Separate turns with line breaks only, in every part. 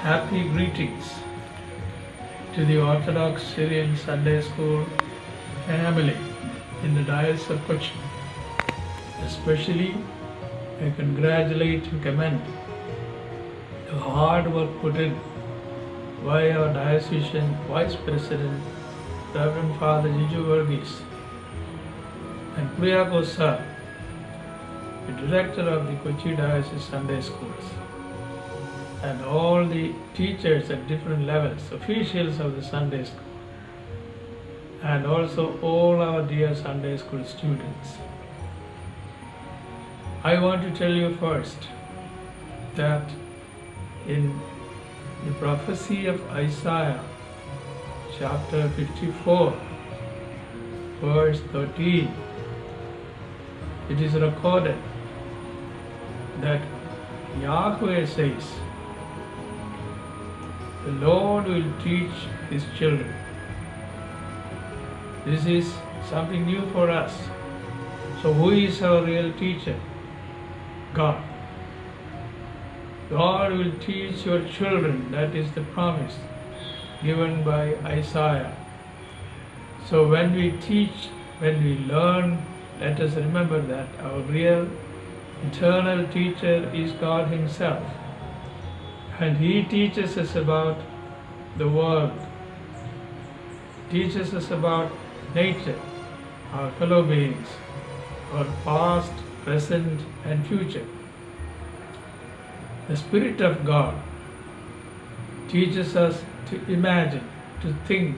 happy greetings to the Orthodox Syrian Sunday School family in the Diocese of Kochi. Especially, I congratulate and commend the hard work put in by our diocesan Vice President, Reverend Father Jiju Varghese, and Priyakos Sir, the Director of the Kochi Diocese Sunday Schools, and all the teachers at different levels, officials of the Sunday School, and also all our dear Sunday School students. I want to tell you first that in the prophecy of Isaiah, chapter 54, verse 13, it is recorded that Yahweh says, the Lord will teach his children. This is something new for us. So who is our real teacher? God. God will teach your children. That is the promise given by Isaiah. So when we teach, when we learn, let us remember that our real eternal teacher is God himself. And he teaches us about the world, teaches us about nature, our fellow beings, our past, present and future. The Spirit of God teaches us to imagine, to think,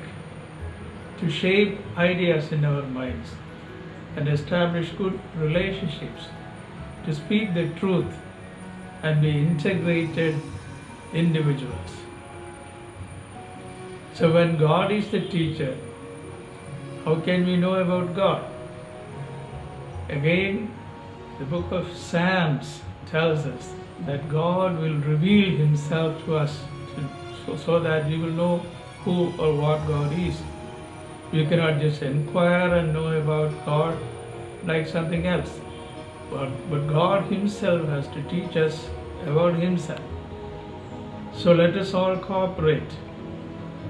to shape ideas in our minds and establish good relationships, to speak the truth and be integrated individuals. So when God is the teacher, how can we know about God? Again, the book of Psalms tells us that God will reveal himself to us so that we will know who or what God is. We cannot just inquire and know about God like something else. But God himself has to teach us about himself. So let us all cooperate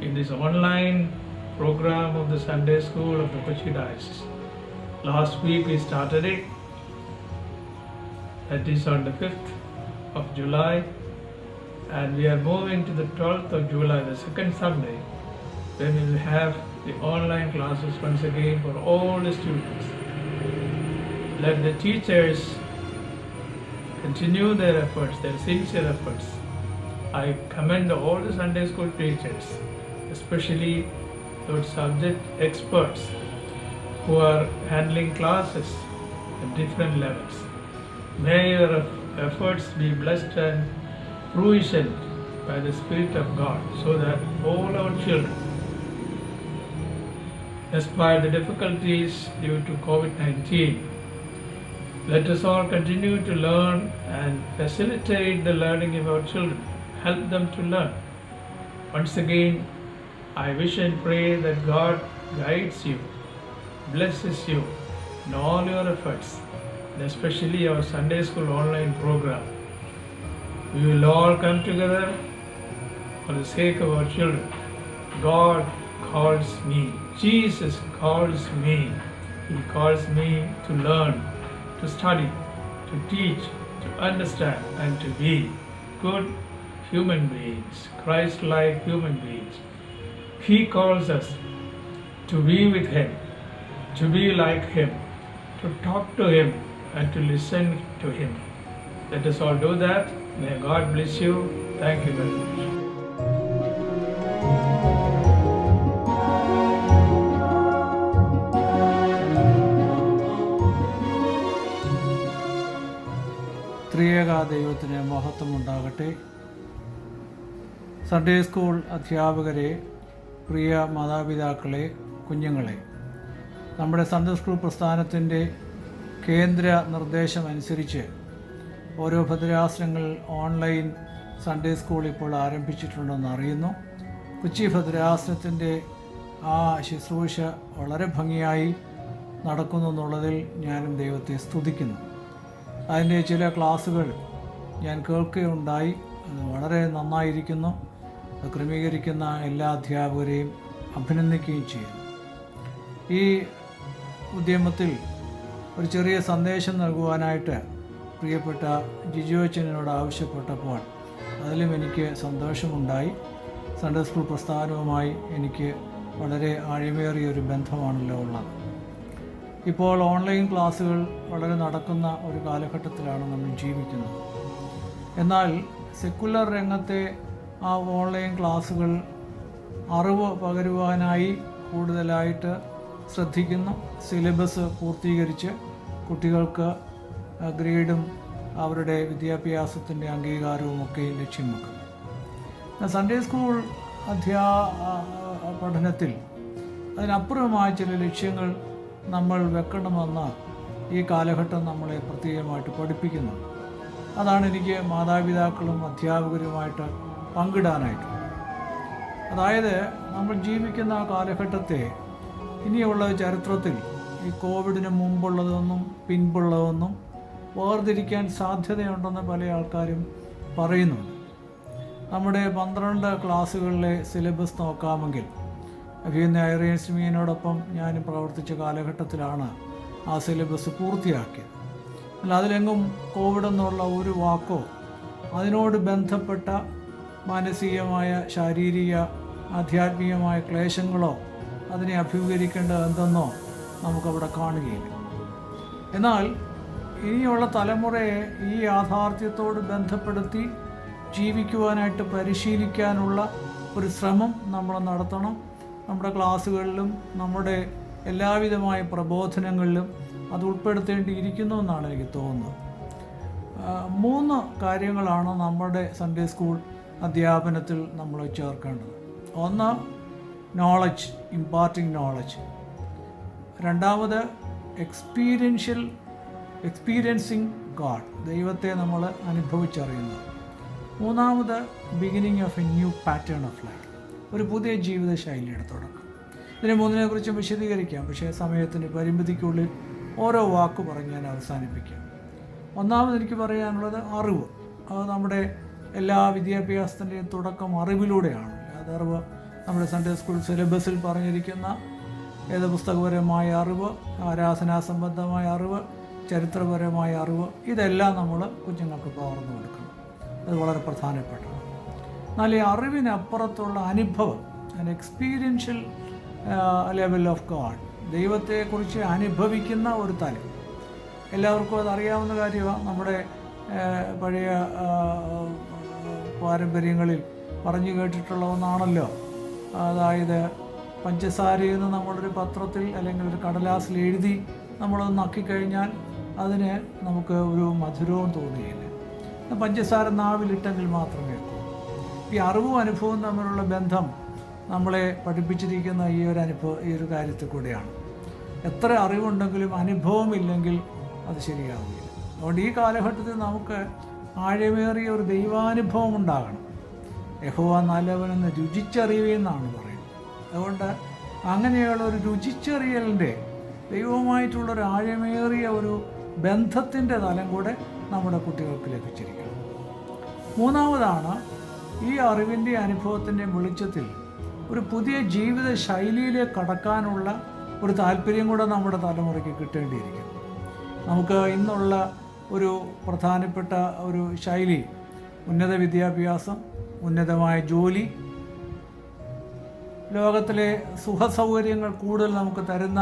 in this online program of the Sunday School of the Kochi Diocese. Last week we started it. That is on the 5th of July. And we are moving to the 12th of July, the second Sunday, when we will have the online classes once again for all the students. Let the teachers continue their efforts, their sincere efforts. I commend all the Sunday school teachers, especially those subject experts who are handling classes at different levels. May your efforts be blessed and fruition by the Spirit of God, so that all our children, despite the difficulties due to COVID-19, let us all continue to learn and facilitate the learning of our children, help them to learn. Once again, I wish and pray that God guides you, blesses you in all your efforts, and especially our Sunday School online program. We will all come together for the sake of our children. God calls me. Jesus calls me. He calls me to learn, to study, to teach, to understand, and to be good human beings, Christ-like human beings. He calls us to be with him, to be like him, to talk to him, and to listen to him. Let us all do that. May God bless you. Thank you very much.
ത്രിയേക ദൈവത്തിന് മഹത്വമുണ്ടാകട്ടെ. Sunday school അധ്യാപകരെ, പ്രിയ മാതാപിതാക്കളെ, കുഞ്ഞുങ്ങളെ, നമ്മുടെ Sunday school പ്രസ്ഥാനത്തിൻ്റെ കേന്ദ്ര നിർദ്ദേശമനുസരിച്ച് ഓരോ ഭദ്രാസനങ്ങൾ ഓൺലൈൻ സൺഡേ സ്കൂൾ ഇപ്പോൾ ആരംഭിച്ചിട്ടുണ്ടെന്ന് അറിയുന്നു. കൊച്ചി ഭദ്രാസനത്തിൻ്റെ ആ ശുശ്രൂഷ വളരെ ഭംഗിയായി നടക്കുന്നു എന്നുള്ളതിൽ ഞാനും ദൈവത്തെ സ്തുതിക്കുന്നു. അതിൻ്റെ ചില ക്ലാസ്സുകൾ ഞാൻ കേൾക്കുകയുണ്ടായി. അത് വളരെ നന്നായിരിക്കുന്നു. അത് ക്രമീകരിക്കുന്ന എല്ലാ അധ്യാപകരെയും അഭിനന്ദിക്കുകയും ചെയ്യുന്നു. ഈ ഉദ്യമത്തിൽ ഒരു ചെറിയ സന്ദേശം നൽകുവാനായിട്ട് പ്രിയപ്പെട്ട ജിജു അച്ഛനോട് ആവശ്യപ്പെട്ടപ്പോൾ അതിലും എനിക്ക് സന്തോഷമുണ്ടായി. സൺഡേ സ്കൂൾ പ്രസ്ഥാനവുമായി എനിക്ക് വളരെ ആഴമേറിയൊരു ബന്ധമാണല്ലോ ഉള്ളത്. ഇപ്പോൾ ഓൺലൈൻ ക്ലാസ്സുകൾ വളരെ നടക്കുന്ന ഒരു കാലഘട്ടത്തിലാണ് നമ്മൾ ജീവിക്കുന്നത്. എന്നാൽ സെക്കുലർ രംഗത്തെ ആ ഓൺലൈൻ ക്ലാസ്സുകൾ അറിവ് പകരുവാനായി കൂടുതലായിട്ട് ശ്രദ്ധിക്കുന്നു. സിലബസ് പൂർത്തീകരിച്ച് കുട്ടികൾക്ക് ഗ്രേഡും അവരുടെ വിദ്യാഭ്യാസത്തിൻ്റെ അംഗീകാരവും ഒക്കെ ലക്ഷ്യം വെക്കുന്നു. സൺഡേ സ്കൂൾ പഠനത്തിൽ അതിനപ്പുറമായ ചില ലക്ഷ്യങ്ങൾ നമ്മൾ വെക്കണമെന്ന് ഈ കാലഘട്ടം നമ്മളെ പ്രത്യേകമായിട്ട് പഠിപ്പിക്കുന്നു. അതാണ് എനിക്ക് മാതാപിതാക്കളും അധ്യാപകരുമായിട്ട് പങ്കിടാനായിട്ട്. അതായത് നമ്മൾ ജീവിക്കുന്ന ആ കാലഘട്ടത്തെ ഇനിയുള്ള ചരിത്രത്തിൽ ഈ കോവിഡിന് മുമ്പുള്ളതൊന്നും പിൻപുള്ളതൊന്നും വേർതിരിക്കാൻ സാധ്യതയുണ്ടെന്ന് പല ആൾക്കാരും പറയുന്നുണ്ട്. നമ്മുടെ 12 ക്ലാസ്സുകളിലെ സിലബസ് നോക്കാമെങ്കിൽ അഭിയന്ന ഐറിയൻസ് മീനോടൊപ്പം ഞാൻ പ്രവർത്തിച്ച കാലഘട്ടത്തിലാണ് ആ സിലബസ് പൂർത്തിയാക്കിയത്. എന്നാൽ അതിലെങ്ങും കോവിഡ് എന്നുള്ള ഒരു വാക്കോ അതിനോട് ബന്ധപ്പെട്ട മാനസികമായ ശാരീരിക ആധ്യാത്മികമായ ക്ലേശങ്ങളോ അതിനെ അഭിമുഖീകരിക്കേണ്ടത് എന്തെന്നോ നമുക്കവിടെ കാണുകയില്ല. എന്നാൽ ഇനിയുള്ള തലമുറയെ ഈ യാഥാർത്ഥ്യത്തോട് ബന്ധപ്പെടുത്തി ജീവിക്കുവാനായിട്ട് പരിശീലിക്കാനുള്ള ഒരു ശ്രമം നമ്മൾ നടത്തണം. നമ്മുടെ ക്ലാസ്സുകളിലും നമ്മുടെ എല്ലാവിധമായ പ്രബോധനങ്ങളിലും അത് ഉൾപ്പെടുത്തേണ്ടിയിരിക്കുന്നു എന്നാണ് എനിക്ക് തോന്നുന്നത്. 3 കാര്യങ്ങളാണ് നമ്മുടെ സൺഡേ സ്കൂൾ അധ്യാപനത്തിൽ നമ്മൾ ചേർക്കേണ്ടത്. ഒന്ന്, നോളജ്, ഇമ്പാർട്ടിങ് നോളജ്. രണ്ടാമത്, എക്സ്പീരിയൻസിങ് ഗാഡ്, ദൈവത്തെ നമ്മൾ അനുഭവിച്ചറിയുന്നത്. മൂന്നാമത്, beginning of A new pattern of life, ഒരു പുതിയ ജീവിത ശൈലിയുടെ തുടക്കം. ഇതിനെ 3-നെക്കുറിച്ചും വിശദീകരിക്കാം, പക്ഷേ സമയത്തിൻ്റെ പരിമിതിക്കുള്ളിൽ ഓരോ വാക്ക് പറഞ്ഞ് ഞാൻ അവസാനിപ്പിക്കാം. ഒന്നാമത് എനിക്ക് പറയാനുള്ളത് അറിവ്. അത് നമ്മുടെ എല്ലാ വിദ്യാഭ്യാസത്തിൻ്റെയും തുടക്കം അറിവിലൂടെയാണ്. അത് അറിവ് നമ്മുടെ സൺഡേ സ്കൂൾ സിലബസിൽ പറഞ്ഞിരിക്കുന്ന വേദപുസ്തകപരമായ അറിവ്, ആരാധനാ സംബന്ധമായ അറിവ്, ചരിത്രപരമായ അറിവ്, ഇതെല്ലാം നമ്മൾ കുഞ്ഞുങ്ങൾക്ക് പകർന്നു കൊടുക്കണം. അത് വളരെ പ്രധാനപ്പെട്ടതാണ്. എന്നാൽ ഈ അറിവിനപ്പുറത്തുള്ള അനുഭവം, എക്സ്പീരിയൻഷ്യൽ ലെവൽ ഓഫ് ഗാഡ്, ദൈവത്തെക്കുറിച്ച് അനുഭവിക്കുന്ന ഒരു തലം. എല്ലാവർക്കും അതറിയാവുന്ന കാര്യമാണ്. നമ്മുടെ പഴയ പാരമ്പര്യങ്ങളിൽ പറഞ്ഞു കേട്ടിട്ടുള്ള ഒന്നാണല്ലോ. അതായത് പഞ്ചസാരയിൽ നിന്ന് നമ്മളൊരു പത്രത്തിൽ അല്ലെങ്കിൽ ഒരു കടലാസിൽ എഴുതി നമ്മളത് നക്കിക്കഴിഞ്ഞാൽ അതിന് നമുക്ക് ഒരു മധുരവും തോന്നുകയില്ല. പഞ്ചസാര നാവിലിട്ടെങ്കിൽ മാത്രമേ ഉള്ളൂ. ഈ അറിവും അനുഭവവും തമ്മിലുള്ള ബന്ധം നമ്മളെ പഠിപ്പിച്ചിരിക്കുന്ന ഈ ഒരു കാര്യത്തിൽ കൂടെയാണ്. എത്ര അറിവുണ്ടെങ്കിലും അനുഭവമില്ലെങ്കിൽ അത് ശരിയാവില്ല. അതുകൊണ്ട് ഈ കാലഘട്ടത്തിൽ നമുക്ക് ആഴമേറിയ ഒരു ദൈവാനുഭവം ഉണ്ടാകണം. യഹോവ നല്ലവനെന്ന് രുചിച്ചറിയുമെന്നാണ് പറയുന്നത്. അതുകൊണ്ട് അങ്ങനെയുള്ള ഒരു രുചിച്ചറിയലിൻ്റെ ദൈവവുമായിട്ടുള്ളൊരു ആഴമേറിയ ഒരു ബന്ധത്തിൻ്റെ തലം കൂടെ നമ്മുടെ കുട്ടികൾക്ക് ലഭിച്ചിരിക്കണം. മൂന്നാമതാണ്, ഈ അറിവിൻ്റെ അനുഭവത്തിൻ്റെ വെളിച്ചത്തിൽ ഒരു പുതിയ ജീവിത ശൈലിയിലേക്ക് കടക്കാനുള്ള ഒരു താല്പര്യം കൂടെ നമ്മുടെ തലമുറയ്ക്ക് കിട്ടേണ്ടിയിരിക്കുന്നു. നമുക്ക് ഇന്നുള്ള ഒരു പ്രധാനപ്പെട്ട ഒരു ശൈലി ഉന്നത വിദ്യാഭ്യാസം, ഉന്നതമായ ജോലി, ലോകത്തിലെ സുഖസൗകര്യങ്ങൾ കൂടുതൽ നമുക്ക് തരുന്ന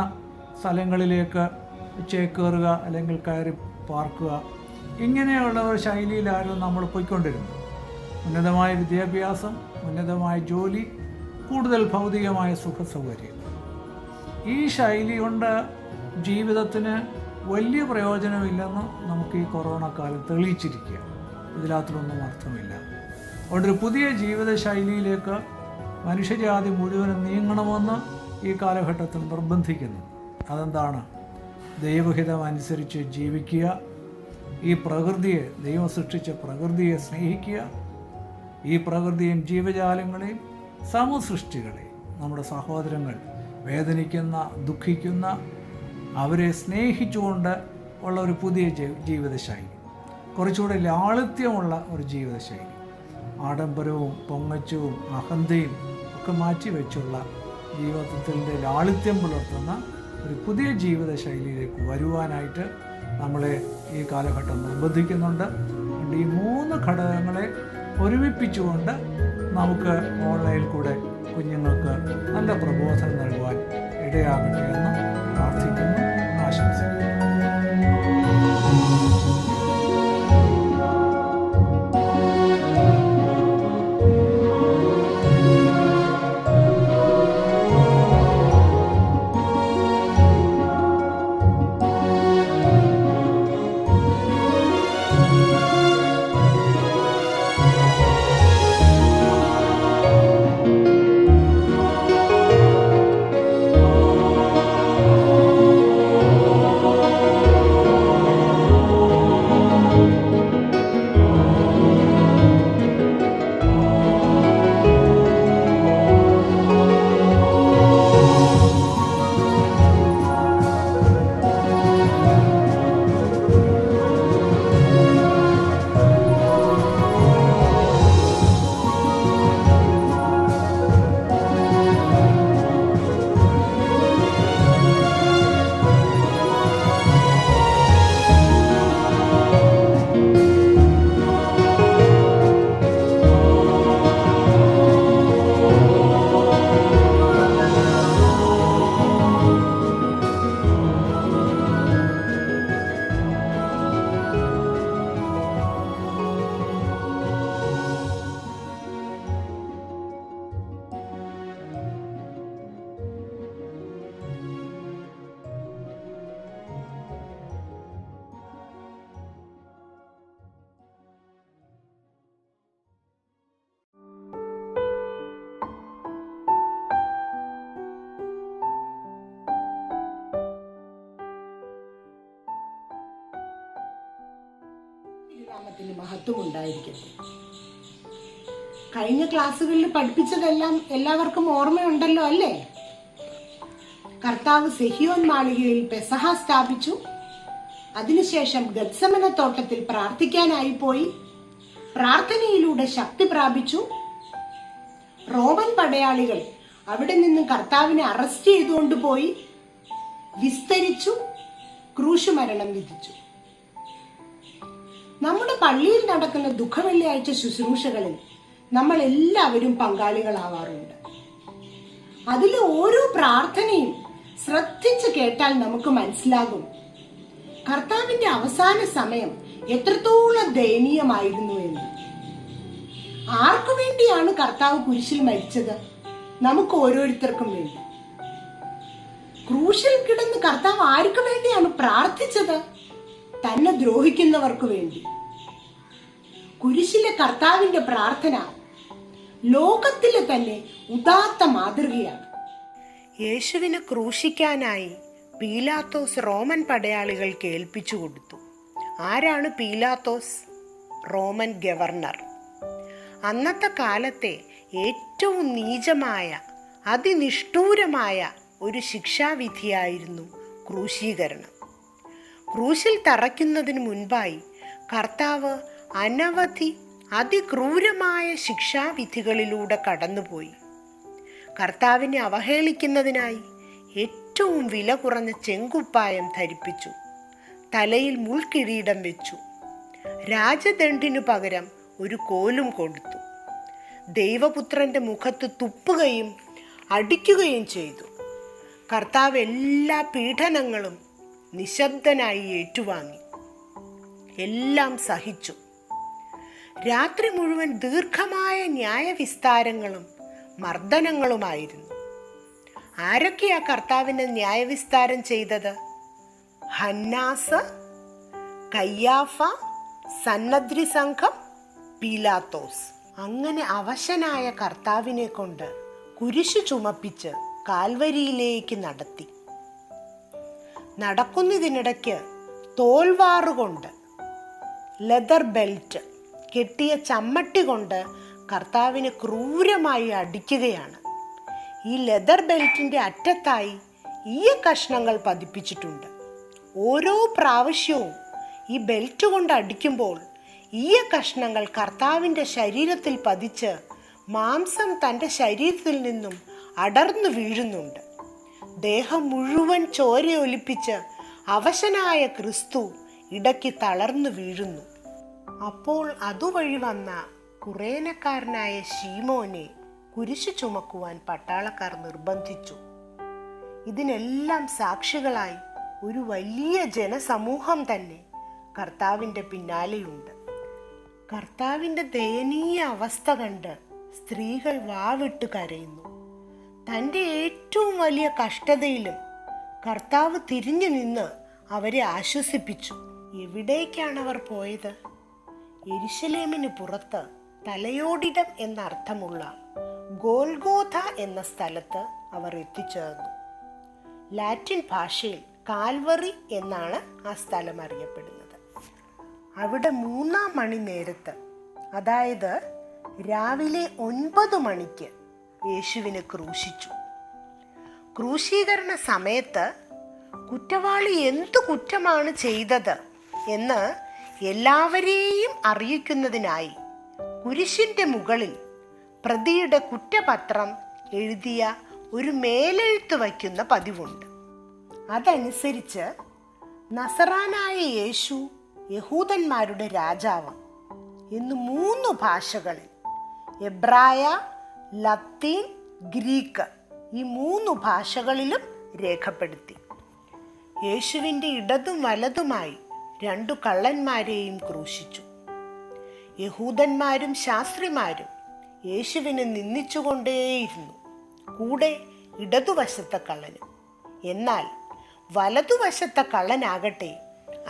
സ്ഥലങ്ങളിലേക്ക് ചേക്കേറുക അല്ലെങ്കിൽ കയറി പാർക്കുക, ഇങ്ങനെയുള്ള ഒരു ശൈലിയിലായിരുന്നു നമ്മൾ പോയിക്കൊണ്ടിരുന്നത്. ഉന്നതമായ വിദ്യാഭ്യാസം, ഉന്നതമായ ജോലി, കൂടുതൽ ഭൗതികമായ സുഖസൗകര്യം. ഈ ശൈലി കൊണ്ട് ജീവിതത്തിന് വലിയ പ്രയോജനമില്ലെന്ന് നമുക്ക് ഈ കൊറോണ കാലം തെളിയിച്ചിരിക്കുക. ഇതിനകത്തൊന്നും അർത്ഥമില്ല. അതുകൊണ്ടൊരു പുതിയ ജീവിത ശൈലിയിലേക്ക് മനുഷ്യജാതി മുഴുവനും നീങ്ങണമെന്ന് ഈ കാലഘട്ടത്തിൽ നിർബന്ധിക്കുന്നു. അതെന്താണ്? ദൈവഹിതം അനുസരിച്ച് ജീവിക്കുക, ഈ പ്രകൃതിയെ, ദൈവം സൃഷ്ടിച്ച പ്രകൃതിയെ സ്നേഹിക്കുക, ഈ പ്രകൃതിയും ജീവജാലങ്ങളെയും സമസൃഷ്ടികളെയും, നമ്മുടെ സഹോദരങ്ങൾ വേദനിക്കുന്ന, ദുഃഖിക്കുന്ന, അവരെ സ്നേഹിച്ചുകൊണ്ട് ഉള്ള ഒരു പുതിയ ജീവിതശൈലി, കുറച്ചുകൂടെ ലാളിത്യമുള്ള ഒരു ജീവിതശൈലി. ആഡംബരവും പൊങ്ങച്ചവും അഹന്തയും ഒക്കെ മാറ്റിവെച്ചുള്ള ജീവിതത്തിൻ്റെ ലാളിത്യം പുലർത്തുന്ന ഒരു പുതിയ ജീവിത ശൈലിയിലേക്ക് വരുവാനായിട്ട് നമ്മളെ ഈ കാലഘട്ടം നിർബന്ധിക്കുന്നുണ്ട്. അതുകൊണ്ട് ഈ 3 ഘടകങ്ങളെ ഒരുമിപ്പിച്ചുകൊണ്ട് നമുക്ക് ഓൺലൈനിൽ കൂടെ കുഞ്ഞുങ്ങൾക്ക് നല്ല പ്രബോധനം നൽകുവാൻ ഇടയാകട്ടെ എന്ന് പ്രാർത്ഥിക്കുന്നു, ആശംസിക്കുന്നു.
നാമത്തിന് മഹത്വം ഉണ്ടായിരിക്കട്ടെ. കഴിഞ്ഞ ക്ലാസ്സുകളിൽ പഠിപ്പിച്ചതെല്ലാം എല്ലാവർക്കും ഓർമ്മയുണ്ടല്ലോ അല്ലേ? കർത്താവ് സെഹിയോൻ മാളികയിൽ പെസഹ സ്ഥാപിച്ചു. അതിനുശേഷം ഗത്സമന തോട്ടത്തിൽ പ്രാർത്ഥിക്കാനായി പോയി. പ്രാർത്ഥനയിലൂടെ ശക്തി പ്രാപിച്ചു. റോമൻ പടയാളികൾ അവിടെ നിന്ന് കർത്താവിനെ അറസ്റ്റ് ചെയ്തുകൊണ്ടുപോയി വിസ്തരിച്ചു, ക്രൂശുമരണം വിധിച്ചു. നമ്മുടെ പള്ളിയിൽ നടക്കുന്ന ദുഃഖവെള്ളിയാഴ്ച ശുശ്രൂഷകളിൽ നമ്മൾ എല്ലാവരും പങ്കാളികളാവാറുണ്ട്. അതിലെ ഓരോ പ്രാർത്ഥനയും ശ്രദ്ധിച്ച് കേട്ടാൽ നമുക്ക് മനസ്സിലാകും കർത്താവിന്റെ അവസാന സമയം എത്രത്തോളം ദയനീയമായിരുന്നു എന്ന്. ആർക്കു വേണ്ടിയാണ് കർത്താവ് കുരിശിൽ മരിച്ചത്? നമുക്ക് ഓരോരുത്തർക്കും വേണ്ടി. ക്രൂശിൽ കിടന്ന് കർത്താവ് ആർക്കു വേണ്ടിയാണ് പ്രാർത്ഥിച്ചത്? തന്നെ ദ്രോഹിക്കുന്നവർക്ക് വേണ്ടി. കുരിശിലെ കർത്താവിന്റെ പ്രാർത്ഥന ലോകത്തിലെ തന്നെ ഉദാത്ത മാതൃകയാണ്. യേശുവിനെ ക്രൂശിക്കാനായി പീലാത്തോസ് റോമൻ പടയാളികൾക്ക് ഏൽപ്പിച്ചു കൊടുത്തു. ആരാണ് പീലാത്തോസ്? Roman governor. അന്നത്തെ കാലത്തെ ഏറ്റവും നീചമായ അതിനിഷ്ഠൂരമായ ഒരു ശിക്ഷാവിധിയായിരുന്നു ക്രൂശീകരണം. ക്രൂശിൽ തറയ്ക്കുന്നതിന് മുൻപായി കർത്താവ് അനവധി അതിക്രൂരമായ ശിക്ഷാവിധികളിലൂടെ കടന്നുപോയി. കർത്താവിനെ അവഹേളിക്കുന്നതിനായി ഏറ്റവും വില കുറഞ്ഞ ചെങ്കുപ്പായം ധരിപ്പിച്ചു. തലയിൽ മുൾക്കിരീടം വെച്ചു. രാജദണ്ഡിനു പകരം ഒരു കോലും കൊടുത്തു. ദൈവപുത്രന്റെ മുഖത്ത് തുപ്പുകയും അടിക്കുകയും ചെയ്തു. കർത്താവ് എല്ലാ പീഡനങ്ങളും നിശബ്ദനായി ഏറ്റുവാങ്ങി. എല്ലാം സഹിച്ചു. രാത്രി മുഴുവൻ ദീർഘമായ ന്യായവിസ്താരങ്ങളും മർദ്ദനങ്ങളുമായിരുന്നു. ആരൊക്കെയാ കർത്താവിനെ ന്യായവിസ്താരം ചെയ്തത്? ഹന്നാസ്, കയ്യാഫ, സന്നദ്രി സംഘം, പീലാത്തോസ്. അങ്ങനെ അവശനായ കർത്താവിനെ കൊണ്ട് കുരിശു ചുമപ്പിച്ച് കാൽവരിയിലേക്ക് നടത്തി. നടക്കുന്നതിനിടയ്ക്ക് തോൽവാറുകൊണ്ട് ലെതർ ബെൽറ്റ് കെട്ടിയ ചമ്മട്ടി കൊണ്ട് കർത്താവിനെ ക്രൂരമായി അടിക്കുകയാണ്. ഈ ലെതർ ബെൽറ്റിന്റെ അറ്റത്തായി ഈയ കഷ്ണങ്ങൾ പതിപ്പിച്ചിട്ടുണ്ട്. ഓരോ പ്രാവശ്യവും ഈ ബെൽറ്റ് കൊണ്ട് അടിക്കുമ്പോൾ ഈയ കഷ്ണങ്ങൾ കർത്താവിൻ്റെ ശരീരത്തിൽ പതിച്ച് മാംസം തൻ്റെ ശരീരത്തിൽ നിന്നും അടർന്നു വീഴുന്നുണ്ട്. ദേഹം മുഴുവൻ ചോരയൊലിപ്പിച്ച് അവശനായ ക്രിസ്തു ഇടയ്ക്ക് തളർന്നു വീഴുന്നു. അപ്പോൾ അതുവഴി വന്ന കുറേനക്കാരനായ ശീമോനെ കുരിശു ചുമക്കുവാൻ പട്ടാളക്കാർ നിർബന്ധിച്ചു. ഇതിനെല്ലാം സാക്ഷികളായി ഒരു വലിയ ജനസമൂഹം തന്നെ കർത്താവിൻ്റെ പിന്നാലെയുണ്ട്. കർത്താവിൻ്റെ ദയനീയ അവസ്ഥ കണ്ട് സ്ത്രീകൾ വാവിട്ട് കരയുന്നു. തൻ്റെ ഏറ്റവും വലിയ കഷ്ടതയിലും കർത്താവ് തിരിഞ്ഞു നിന്ന് അവരെ ആശ്വസിപ്പിച്ചു. എവിടേക്കാണ് അവർ പോയത്? യെരുശലേമിന് പുറത്ത് തലയോടിടം എന്നർത്ഥമുള്ള ഗോൽഗോഥ എന്ന സ്ഥലത്ത് അവർ എത്തിച്ചേർന്നു. ലാറ്റിൻ ഭാഷയിൽ കാൽവറി എന്നാണ് ആ സ്ഥലം അറിയപ്പെടുന്നത്. അവിടെ 3-ാം മണി നേരത്ത്, അതായത് രാവിലെ 9 മണിക്ക് യേശുവിനെ ക്രൂശിച്ചു. ക്രൂശീകരണ സമയത്ത് കുറ്റവാളി എന്തു കുറ്റമാണ് ചെയ്തത് എന്ന് എല്ലാവരെയും അറിയിക്കുന്നതിനായി കുരിശിൻ്റെ മുകളിൽ പ്രതിയുടെ കുറ്റപത്രം എഴുതിയ ഒരു മേലെഴുത്ത് വയ്ക്കുന്ന പതിവുണ്ട്. അതനുസരിച്ച് നസറാനായ യേശു യഹൂദന്മാരുടെ രാജാവ് എന്ന് 3 ഭാഷകളിൽ, എബ്രായ, ലത്തീൻ, ഗ്രീക്ക്, ഈ 3 ഭാഷകളിലും രേഖപ്പെടുത്തി. യേശുവിൻ്റെ ഇടതും വലതുമായി 2 കള്ളന്മാരെയും ക്രൂശിച്ചു. യഹൂദന്മാരും ശാസ്ത്രിമാരും യേശുവിനെ നിന്ദിച്ചുകൊണ്ടേയിരുന്നു, കൂടെ ഇടതുവശത്തെ കള്ളനും. എന്നാൽ വലതുവശത്തെ കള്ളനാകട്ടെ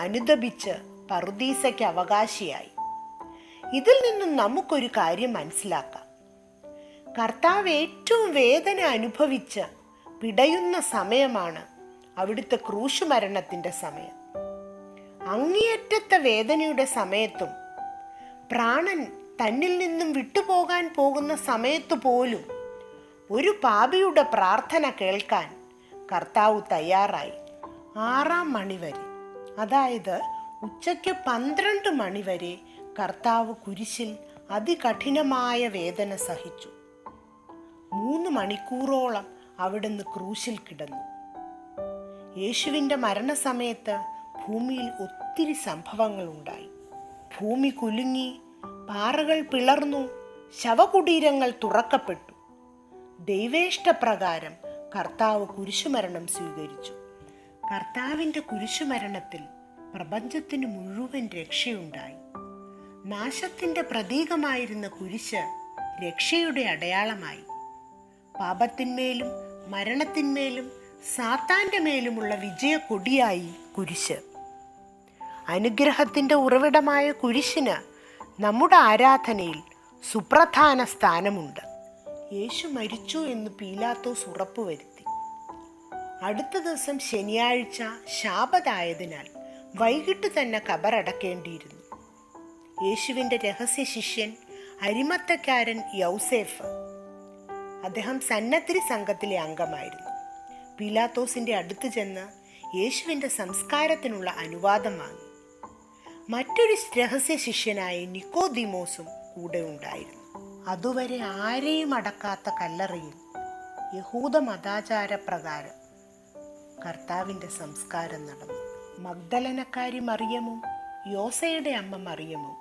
അനുദപിച്ച് പറുദീസയ്ക്ക് അവകാശിയായി. ഇതിൽ നിന്നും നമുക്കൊരു കാര്യം മനസ്സിലാക്കാം. കർത്താവ് ഏറ്റവും വേദന അനുഭവിച്ച് പിടയുന്ന സമയമാണ് അവിടുത്തെ ക്രൂശുമരണത്തിൻ്റെ സമയം. അങ്ങേയറ്റത്തെ വേദനയുടെ സമയത്തും പ്രാണൻ തന്നിൽ നിന്നും വിട്ടുപോകാൻ പോകുന്ന സമയത്തു പോലും ഒരു പാപിയുടെ പ്രാർത്ഥന കേൾക്കാൻ കർത്താവ് തയ്യാറായി. 6-ാം മണി വരെ, അതായത് ഉച്ചയ്ക്ക് 12 മണി വരെ കർത്താവ് കുരിശിൽ അതികഠിനമായ വേദന സഹിച്ചു. 3 മണിക്കൂറോളം അവിടുന്ന് ക്രൂശിൽ കിടന്നു. യേശുവിൻ്റെ മരണസമയത്ത് ഭൂമിയിൽ ഒത്തിരി സംഭവങ്ങൾ ഉണ്ടായി. ഭൂമി കുലുങ്ങി, പാറകൾ പിളർന്നു, ശവകുടീരങ്ങൾ തുറക്കപ്പെട്ടു. ദൈവേഷ്ടപ്രകാരം കർത്താവ് കുരിശുമരണം സ്വീകരിച്ചു. കർത്താവിൻ്റെ കുരിശുമരണത്തിൽ പ്രപഞ്ചത്തിന് മുഴുവൻ രക്ഷയുണ്ടായി. നാശത്തിൻ്റെ പ്രതീകമായിരുന്ന കുരിശ് രക്ഷയുടെ അടയാളമായി. പാപത്തിന്മേലും മരണത്തിന്മേലും സാത്താൻ്റെ മേലുമുള്ള വിജയക്കൊടിയായി കുരിശ്. അനുഗ്രഹത്തിൻ്റെ ഉറവിടമായ കുരിശിന് നമ്മുടെ ആരാധനയിൽ സുപ്രധാന സ്ഥാനമുണ്ട്. യേശു മരിച്ചു എന്ന് പീലാത്തോസ് ഉറപ്പുവരുത്തി. അടുത്ത ദിവസം ശനിയാഴ്ച ശാബത്തായതിനാൽ വൈകിട്ട് തന്നെ ഖബറടക്കേണ്ടിയിരുന്നു. യേശുവിൻ്റെ രഹസ്യ ശിഷ്യൻ അരിമത്തക്കാരൻ യൗസേഫ്, അദ്ദേഹം സന്നദ്ധി സംഘത്തിലെ അംഗമായിരുന്നു. പീലാത്തോസിൻ്റെ അടുത്ത് ചെന്ന് യേശുവിൻ്റെ സംസ്കാരത്തിനുള്ള അനുവാദം വാങ്ങി. മറ്റൊരു രഹസ്യ ശിഷ്യനായ നിക്കോദീമോസും കൂടെ ഉണ്ടായിരുന്നു. അതുവരെ ആരെയും അടക്കാത്ത കല്ലറയിൽ യഹൂദ മതാചാരപ്രകാരം കർത്താവിൻ്റെ സംസ്കാരം നടന്നു. മഗ്ദലനക്കാരി മറിയമും യോസയുടെ അമ്മ മറിയമും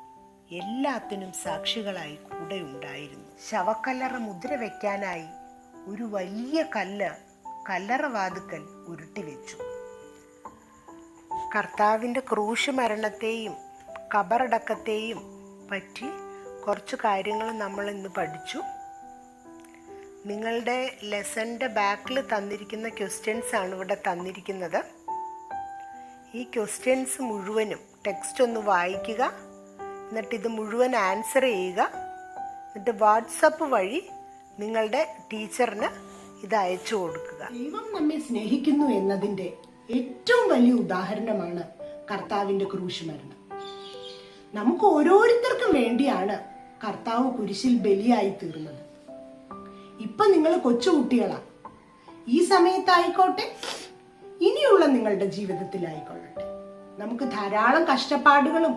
എല്ലാത്തിനും സാക്ഷികളായി കൂടെ ഉണ്ടായിരുന്നു. ശവക്കല്ലറ മുദ്ര വയ്ക്കാനായി ഒരു വലിയ കല്ല് കല്ലറവാതുക്കൽ ഉരുട്ടിവെച്ചു. കർത്താവിൻ്റെ ക്രൂശ് മരണത്തെയും ഖബറടക്കത്തെയും പറ്റി കുറച്ച് കാര്യങ്ങൾ നമ്മൾ ഇന്ന് പഠിച്ചു. നിങ്ങളുടെ ലെസൻ്റെ ബാക്കിൽ തന്നിരിക്കുന്ന ക്വസ്റ്റ്യൻസ് ആണ് ഇവിടെ തന്നിരിക്കുന്നത്. ഈ ക്വസ്റ്റ്യൻസ് മുഴുവനും ടെക്സ്റ്റ് ഒന്ന് വായിക്കുക, എന്നിട്ട് ഇത് മുഴുവൻ ആൻസർ ചെയ്യുക. എന്നിട്ട് വാട്സപ്പ് വഴി നിങ്ങളുടെ ടീച്ചറിന് ഇത് അയച്ചു കൊടുക്കുക.
ദൈവം നമ്മെ സ്നേഹിക്കുന്നു എന്നതിൻ്റെ ഏറ്റവും വലിയ ഉദാഹരണമാണ് കർത്താവിൻ്റെ ക്രൂശ് മരണം. നമുക്ക് ഓരോരുത്തർക്കും വേണ്ടിയാണ് കർത്താവ് കുരിശിൽ ബലിയായി തീർന്നത്. ഇപ്പൊ നിങ്ങൾ കൊച്ചുകുട്ടികളാ. ഈ സമയത്തായിക്കോട്ടെ, ഇനിയുള്ള നിങ്ങളുടെ ജീവിതത്തിലായിക്കൊള്ളട്ടെ, നമുക്ക് ധാരാളം കഷ്ടപ്പാടുകളും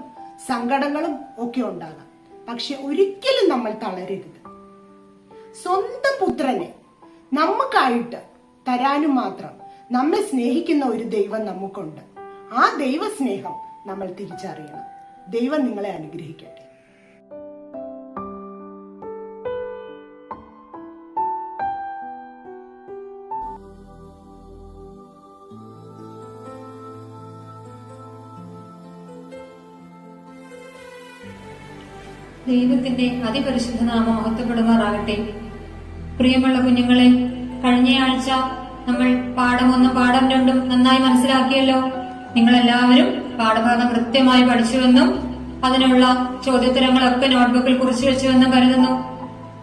സങ്കടങ്ങളും ഒക്കെ ഉണ്ടാകാം. പക്ഷെ ഒരിക്കലും നമ്മൾ തളരരുത്. സ്വന്തം പുത്രനെ നമുക്കായിട്ട് തരാനും മാത്രം നമ്മെ സ്നേഹിക്കുന്ന ഒരു ദൈവം നമുക്കുണ്ട്. ആ ദൈവസ്നേഹം നമ്മൾ തിരിച്ചറിയണം. ദൈവം നിങ്ങളെ അനുഗ്രഹിക്കട്ടെ.
ദൈവത്തിന്റെ അതിപരിശുദ്ധ നാമം മഹത്വപ്പെടുമാറാകട്ടെ. പ്രിയമുള്ള കുഞ്ഞുങ്ങളെ, കഴിഞ്ഞയാഴ്ച നമ്മൾ പാഠം 1 പാഠം 2 നന്നായി മനസ്സിലാക്കിയല്ലോ. നിങ്ങളെല്ലാവരും പാഠഭാഗം കൃത്യമായി പഠിച്ചുവെന്നും അതിനുള്ള ചോദ്യോത്തരങ്ങളൊക്കെ നോട്ട്ബുക്കിൽ കുറിച്ചു വെച്ചുവെന്നും കരുതുന്നു.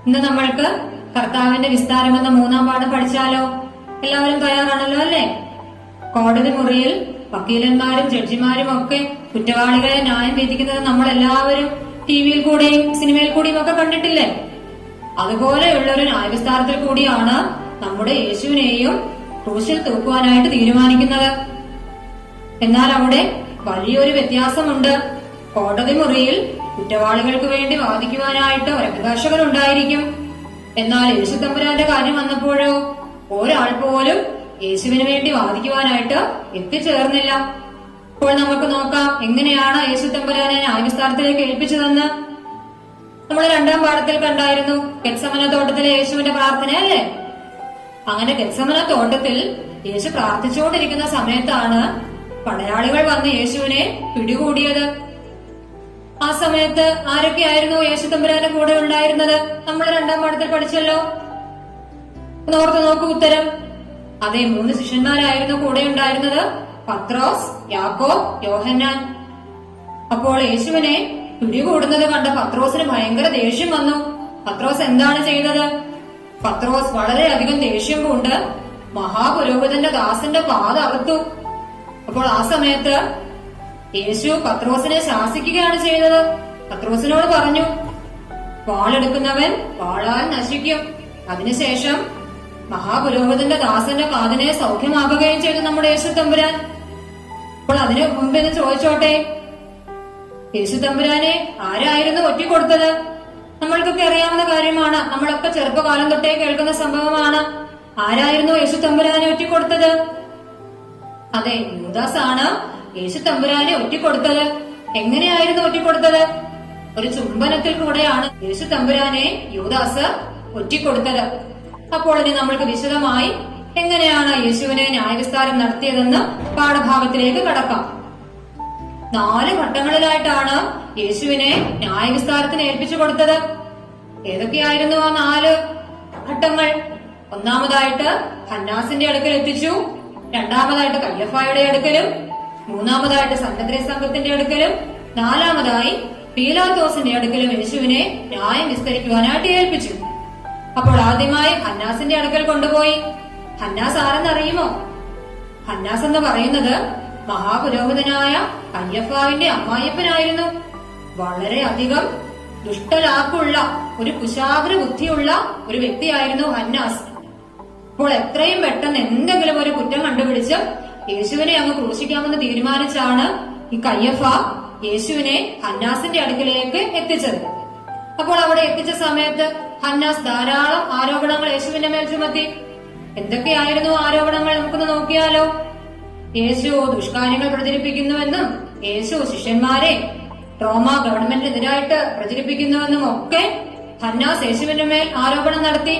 ഇന്ന് നമ്മൾക്ക് കർത്താവിന്റെ വിസ്താരം എന്ന 3-ാം പാഠം പഠിച്ചാലോ? എല്ലാവരും തയ്യാറാണല്ലോ അല്ലേ? കോടതി മുറിയിൽ വക്കീലന്മാരും ജഡ്ജിമാരും ഒക്കെ കുറ്റവാളികളെ ന്യായം വിധിക്കുന്നത് നമ്മളെല്ലാവരും ടിവിയിൽ കൂടെയും സിനിമയിൽ കൂടിയും ഒക്കെ കണ്ടിട്ടില്ലേ? അതുപോലെയുള്ള ഒരു ന്യായവിസ്താരത്തിൽ കൂടിയാണ് നമ്മുടെ യേശുവിനെയും ക്രൂശിൽ തൂക്കുവാനായിട്ട് തീരുമാനിക്കുന്നത്. എന്നാൽ അവിടെ വലിയൊരു വ്യത്യാസമുണ്ട്. കോടതി മുറിയിൽ കുറ്റവാളികൾക്ക് വേണ്ടി വാദിക്കുവാനായിട്ട് ഒരു അഭിഭാഷകൻ ഉണ്ടായിരിക്കും. എന്നാൽ യേശു തമ്പുരാന്റെ കാര്യം വന്നപ്പോഴോ ഒരാൾ പോലും യേശുവിന് വേണ്ടി വാദിക്കുവാനായിട്ട് എത്തിച്ചേർന്നില്ല. ഇപ്പോൾ നമുക്ക് നോക്കാം എങ്ങനെയാണ് യേശു തമ്പുരാനെ ന്യായവിസ്താരത്തിലേക്ക് ഏൽപ്പിച്ചതെന്ന്. നമ്മൾ 2-ാം പാഠത്തിൽ കണ്ടായിരുന്നു ഗെത്സമന തോട്ടത്തിലെ യേശുവിന്റെ പ്രാർത്ഥന, അല്ലേ? അങ്ങനെ ഗെത്സമന തോട്ടത്തിൽ യേശു പ്രാർത്ഥിച്ചുകൊണ്ടിരിക്കുന്ന സമയത്താണ് പടയാളികൾ വന്ന് യേശുവിനെ പിടികൂടിയത്. ആ സമയത്ത് ആരൊക്കെയായിരുന്നു യേശു തമ്പുരാന്റെ കൂടെ ഉണ്ടായിരുന്നത്? നമ്മൾ 2-ാം പാഠത്തിൽ പഠിച്ചല്ലോ. ഓർത്ത് നോക്കൂ ഉത്തരം. അതെ, 3 ശിഷ്യന്മാരായിരുന്നു കൂടെ ഉണ്ടായിരുന്നത്: പത്രോസ്, യാക്കോബ്, യോഹന്നാൻ. അപ്പോൾ യേശുവിനെ പിടികൂടുന്നത് കണ്ട പത്രോസിന് ഭയങ്കര ദേഷ്യം വന്നു. പത്രോസ് എന്താണ് ചെയ്തത്? പത്രോസ് വളരെയധികം ദേഷ്യം കൊണ്ട് മഹാപുരോഹിതന്റെ ദാസന്റെ പാത അറുത്തു. അപ്പോൾ ആ സമയത്ത് യേശു പത്രോസിനെ ശാസിക്കുകയാണ് ചെയ്തത്. പത്രോസിനോട് പറഞ്ഞു, വാളെടുക്കുന്നവൻ വാളാൽ നശിക്കും. അതിനുശേഷം മഹാപുരോഹിതന്റെ ദാസന്റെ കാതിനെ സൗഖ്യമാക്കുകയും ചെയ്തു നമ്മുടെ യേശു തമ്പുരാൻ. അപ്പോൾ അതിനു മുമ്പ് എന്ന് ചോദിച്ചോട്ടെ, യേശു തമ്പുരാനെ ആരായിരുന്നു ഒറ്റിക്കൊടുത്തത്? നമ്മൾക്കൊക്കെ അറിയാവുന്ന കാര്യമാണ്. നമ്മളൊക്കെ ചെറുപ്പകാലം തൊട്ടേ കേൾക്കുന്ന സംഭവമാണ്. ആരായിരുന്നു യേശു തമ്പുരാനെ ഒറ്റിക്കൊടുത്തത്? അതെ, യൂദാസ് ആണ് യേശു തമ്പുരാനെ ഒറ്റിക്കൊടുത്തത്. എങ്ങനെയായിരുന്നു ഒറ്റിക്കൊടുത്തത്? ഒരു ചുംബനത്തിൽ കൂടെയാണ് യേശു തമ്പുരാനെ യൂദാസ് ഒറ്റിക്കൊടുത്തത്. അപ്പോൾ ഇനി നമ്മൾക്ക് വിശദമായി എങ്ങനെയാണ് യേശുവിനെ ന്യായവിസ്താരം നടത്തിയതെന്ന് പാഠഭാഗത്തിലേക്ക് കടക്കാം. 4 ഘട്ടങ്ങളിലായിട്ടാണ് യേശുവിനെ ന്യായവിസ്താരത്തിന് ഏൽപ്പിച്ചു കൊടുത്തത്. ഏതൊക്കെയായിരുന്നു ആ 4 ഘട്ടങ്ങൾ? ഒന്നാമതായിട്ട് ഹന്നാസിന്റെ അടുക്കൽ എത്തിച്ചു, രണ്ടാമതായിട്ട് കയ്യഫായുടെ അടുക്കലും, മൂന്നാമതായിട്ട് സന്നദ്ധ സംഘത്തിന്റെ അടുക്കലും, 4-മതായി പീലാത്തോസിന്റെ അടുക്കലും യേശുവിനെ ന്യായം വിസ്തരിക്കുവാനായിട്ട് ഏൽപ്പിച്ചു. അപ്പോൾ ആദ്യമായി ഹന്നാസിന്റെ അടുക്കൽ കൊണ്ടുപോയി. ഹന്നാസ് ആരെന്നറിയുമോ? ഹന്നാസ് എന്ന് പറയുന്നത് മഹാപുരോഹിതനായ കയ്യഫാവിന്റെ അമ്മായിയപ്പനായിരുന്നു. വളരെയധികം ദുഷ്ടലാക്കുള്ള ഒരു കുശാഗ്ര ബുദ്ധിയുള്ള ഒരു വ്യക്തിയായിരുന്നു ഹന്നാസ്. അപ്പോൾ എത്രയും പെട്ടെന്ന് എന്തെങ്കിലും ഒരു കുറ്റം കണ്ടുപിടിച്ച് യേശുവിനെ അങ്ങ് ക്രൂശിക്കാമെന്ന് തീരുമാനിച്ചാണ് ഈ കയ്യഫ യേശുവിനെ ഹന്നാസിന്റെ അടുക്കലേക്ക് എത്തിച്ചത്. അപ്പോൾ അവിടെ എത്തിച്ച സമയത്ത് ഹന്നാസ് ധാരാളം ആരോപണങ്ങൾ യേശുവിന്റെ മേൽ ചുമത്തി. എന്തൊക്കെയായിരുന്നു ആരോപണങ്ങൾ? നമുക്കൊന്ന് നോക്കിയാലോ. യേശു ദുഷ്കാര്യങ്ങൾ പ്രചരിപ്പിക്കുന്നുവെന്നും യേശു ശിഷ്യന്മാരെ റോമ ഗവൺമെന്റിനെതിരായിട്ട് പ്രചരിപ്പിക്കുന്നുവെന്നും ഒക്കെ ഹന്നാസ് യേശുവിന്റെ മേൽ ആരോപണം നടത്തി.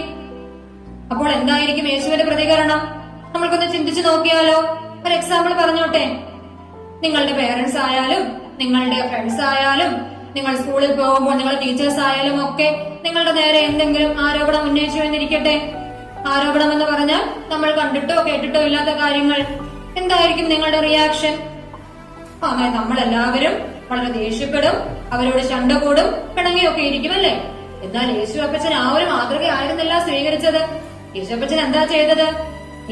അപ്പോൾ എന്തായിരിക്കും യേശുവിന്റെ പ്രതികരണം? നമ്മൾക്കൊന്ന് ചിന്തിച്ചു നോക്കിയാലോ. ഒരു എക്സാമ്പിൾ പറഞ്ഞോട്ടെ. നിങ്ങളുടെ പേരൻസ് ആയാലും നിങ്ങളുടെ ഫ്രണ്ട്സ് ആയാലും നിങ്ങൾ സ്കൂളിൽ പോകുമ്പോൾ നിങ്ങളുടെ ടീച്ചേഴ്സ് ആയാലും ഒക്കെ നിങ്ങളുടെ നേരെ എന്തെങ്കിലും ആരോപണം ഉന്നയിച്ചു എന്നിരിക്കട്ടെ. ആരോപണം എന്ന് പറഞ്ഞാൽ നമ്മൾ കണ്ടിട്ടോ കേട്ടിട്ടോ ഇല്ലാത്ത കാര്യങ്ങൾ. എന്തായിരിക്കും നിങ്ങളുടെ റിയാക്ഷൻ? അങ്ങനെ നമ്മളെല്ലാവരും വളരെ ദേഷ്യപ്പെടും, അവരോട് ശണ്ട കൂടും, പിണങ്ങിയൊക്കെ ഇരിക്കും, അല്ലേ? എന്നാൽ യേശു അപ്പച്ചൻ ആ ഒരു മാതൃകയായിരുന്നില്ല സ്വീകരിച്ചത്. യേശു അപ്പച്ചൻ എന്താ ചെയ്തത്?